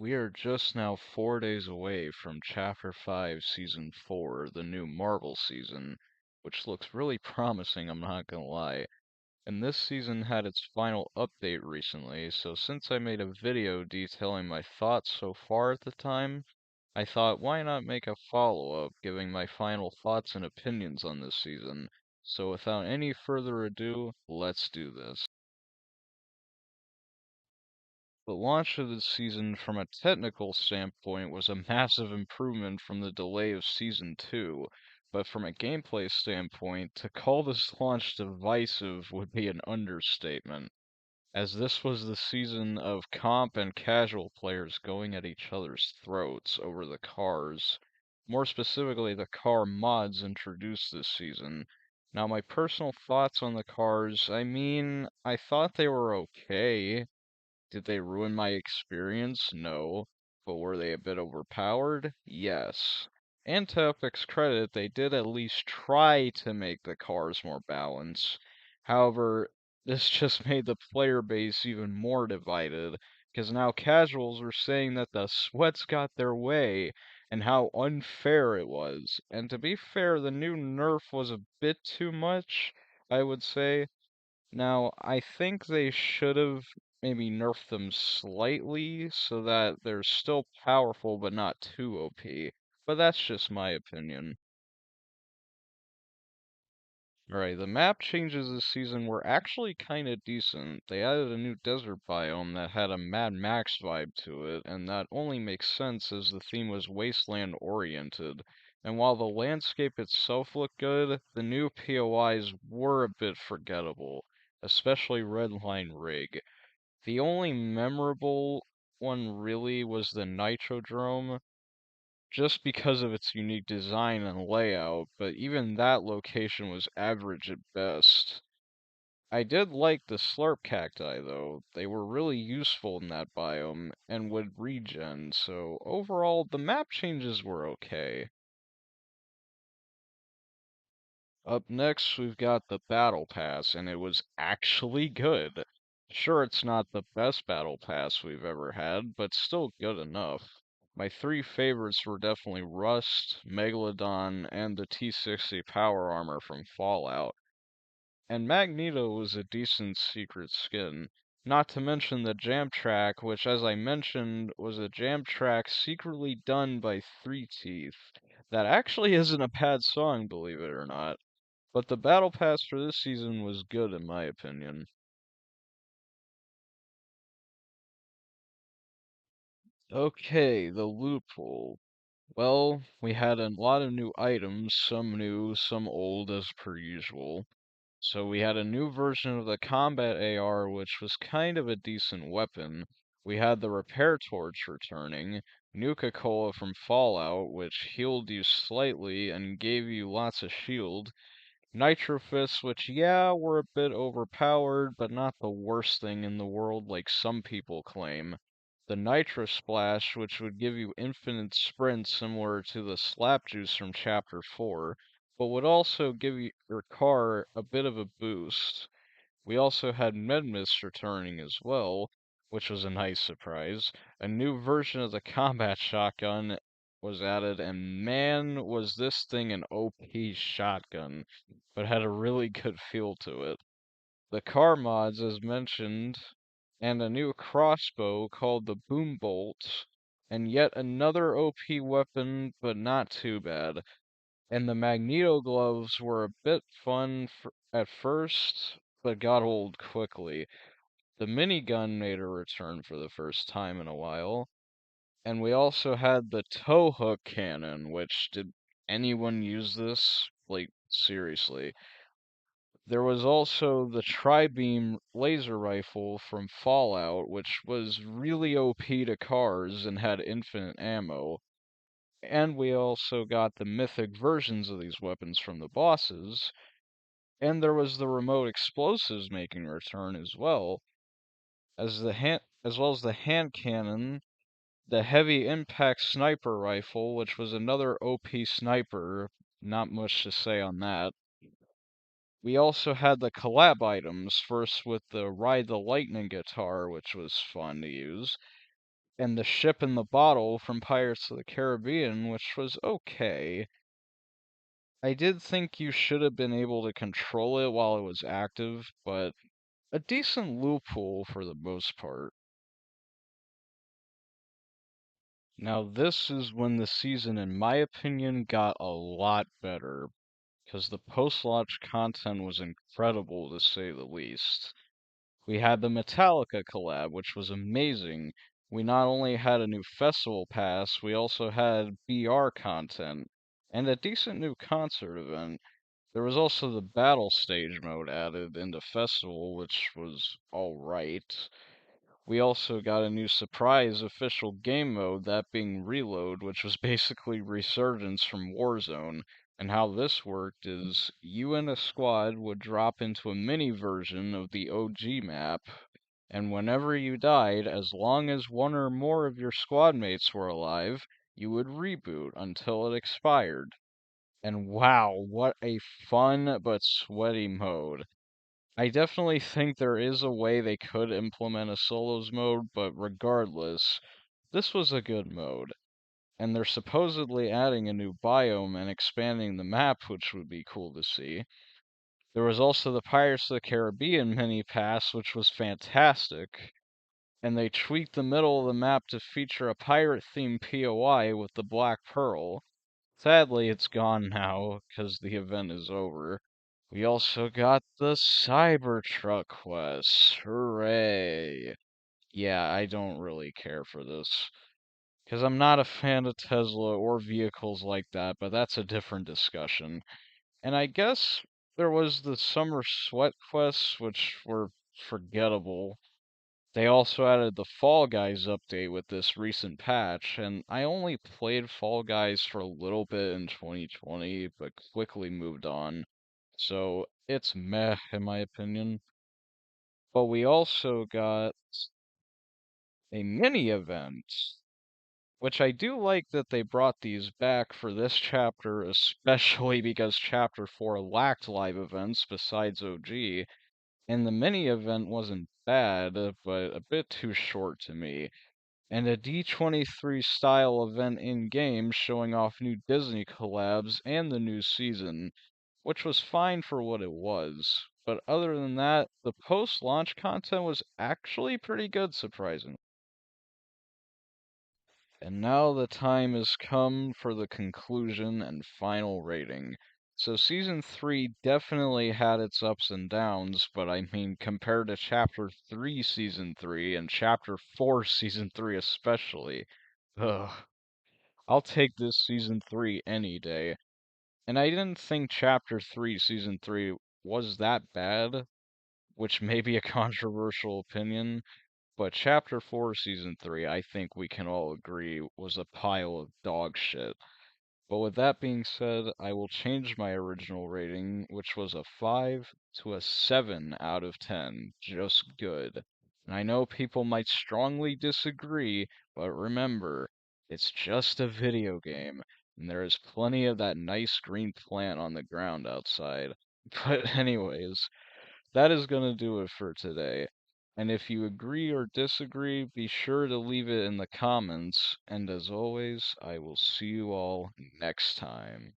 We are just now 4 days away from Chapter 5, Season 4, the new Marvel season, which looks really promising, I'm not gonna lie. And this season had its final update recently, so since I made a video detailing my thoughts so far at the time, I thought why not make a follow-up giving my final thoughts and opinions on this season. So without any further ado, let's do this. The launch of this season from a technical standpoint was a massive improvement from the delay of Season 2, but from a gameplay standpoint, to call this launch divisive would be an understatement, as this was the season of comp and casual players going at each other's throats over the cars. More specifically, the car mods introduced this season. Now, my personal thoughts on the cars, I thought they were okay. Did they ruin my experience? No. But were they a bit overpowered? Yes. And to Epic's credit, they did at least try to make the cars more balanced. However, this just made the player base even more divided, because now casuals were saying that the sweats got their way, and how unfair it was. And to be fair, the new nerf was a bit too much, I would say. Now, I think they should have maybe nerfed them slightly so that they're still powerful but not too OP. But that's just my opinion. Alright, the map changes this season were actually kinda decent. They added a new desert biome that had a Mad Max vibe to it, and that only makes sense as the theme was wasteland oriented. And while the landscape itself looked good, the new POIs were a bit forgettable, especially Redline Rig. The only memorable one really was the Nitrodrome, just because of its unique design and layout, but even that location was average at best. I did like the slurp cacti though. They were really useful in that biome and would regen, so overall the map changes were okay. Up next, we've got the Battle Pass, and it was actually good. Sure, it's not the best Battle Pass we've ever had, but still good enough. My three favorites were definitely Rust, Megalodon, and the T-60 power armor from Fallout. And Magneto was a decent secret skin. Not to mention the jam track, which, as I mentioned, was a jam track secretly done by Three Teeth. That actually isn't a bad song, believe it or not. But the battle pass for this season was good in my opinion. Okay, the loophole. Well, we had a lot of new items, some new, some old as per usual. So we had a new version of the combat AR, which was kind of a decent weapon. We had the repair torch returning, Nuka-Cola from Fallout, which healed you slightly and gave you lots of shield, Nitro Fists, which, yeah, were a bit overpowered, but not the worst thing in the world like some people claim. The Nitro Splash, which would give you infinite sprint similar to the Slap Juice from Chapter 4, but would also give your car a bit of a boost. We also had Medmist returning as well, which was a nice surprise. A new version of the combat shotgun was added, and man, was this thing an OP shotgun, but had a really good feel to it. The car mods, as mentioned, and a new crossbow called the Boom Bolt, and yet another OP weapon, but not too bad. And the Magneto gloves were a bit fun at first, but got old quickly. The minigun made a return for the first time in a while. And we also had the tow hook cannon, which did anyone use this? Like, seriously. There was also the tri-beam laser rifle from Fallout, which was really OP to cars and had infinite ammo. And we also got the mythic versions of these weapons from the bosses. And there was the remote explosives making a return as well, as well as the hand cannon, the heavy impact sniper rifle, which was another OP sniper, not much to say on that. We also had the collab items, first with the Ride the Lightning guitar, which was fun to use. and the ship in the bottle from Pirates of the Caribbean, which was okay. I did think you should have been able to control it while it was active, but a decent loophole for the most part. Now, this is when the season, in my opinion, got a lot better, because the post-launch content was incredible to say the least. We had the Metallica collab, which was amazing. We not only had a new festival pass, we also had BR content, and a decent new concert event. There was also the battle stage mode added into festival, which was alright. We also got a new surprise official game mode, that being Reload, which was basically Resurgence from Warzone. And how this worked is you and a squad would drop into a mini version of the OG map, and whenever you died, as long as one or more of your squad mates were alive, you would reboot until it expired. And wow, what a fun but sweaty mode. I definitely think there is a way they could implement a solos mode, but regardless, this was a good mode. And they're supposedly adding a new biome and expanding the map, which would be cool to see. There was also the Pirates of the Caribbean mini pass, which was fantastic. And they tweaked the middle of the map to feature a pirate-themed POI with the Black Pearl. Sadly, it's gone now, because the event is over. We also got the Cybertruck quest. Hooray. Yeah, I don't really care for this. Because I'm not a fan of Tesla or vehicles like that, but that's a different discussion. And I guess there was the Summer Sweat quests, which were forgettable. They also added the Fall Guys update with this recent patch, and I only played Fall Guys for a little bit in 2020, but quickly moved on. So it's meh in my opinion. But we also got a mini event, which I do like that they brought these back for this chapter, especially because Chapter 4 lacked live events besides OG, and the mini event wasn't bad, but a bit too short to me. And a D23 style event in game showing off new Disney collabs and the new season, which was fine for what it was. But other than that, the post launch content was actually pretty good, surprisingly. And now the time has come for the conclusion and final rating. So Season 3 definitely had its ups and downs, but I mean, compared to Chapter 3 Season 3 and Chapter 4 Season 3 especially, ugh, I'll take this Season 3 any day. And I didn't think Chapter 3 Season 3 was that bad, which may be a controversial opinion, but Chapter 4 Season 3, I think we can all agree, was a pile of dog shit. But with that being said, I will change my original rating, which was a 5 to a 7 out of 10. Just good. And I know people might strongly disagree, but remember, it's just a video game, and there is plenty of that nice green plant on the ground outside. But anyways, that is going to do it for today. And if you agree or disagree, be sure to leave it in the comments. And as always, I will see you all next time.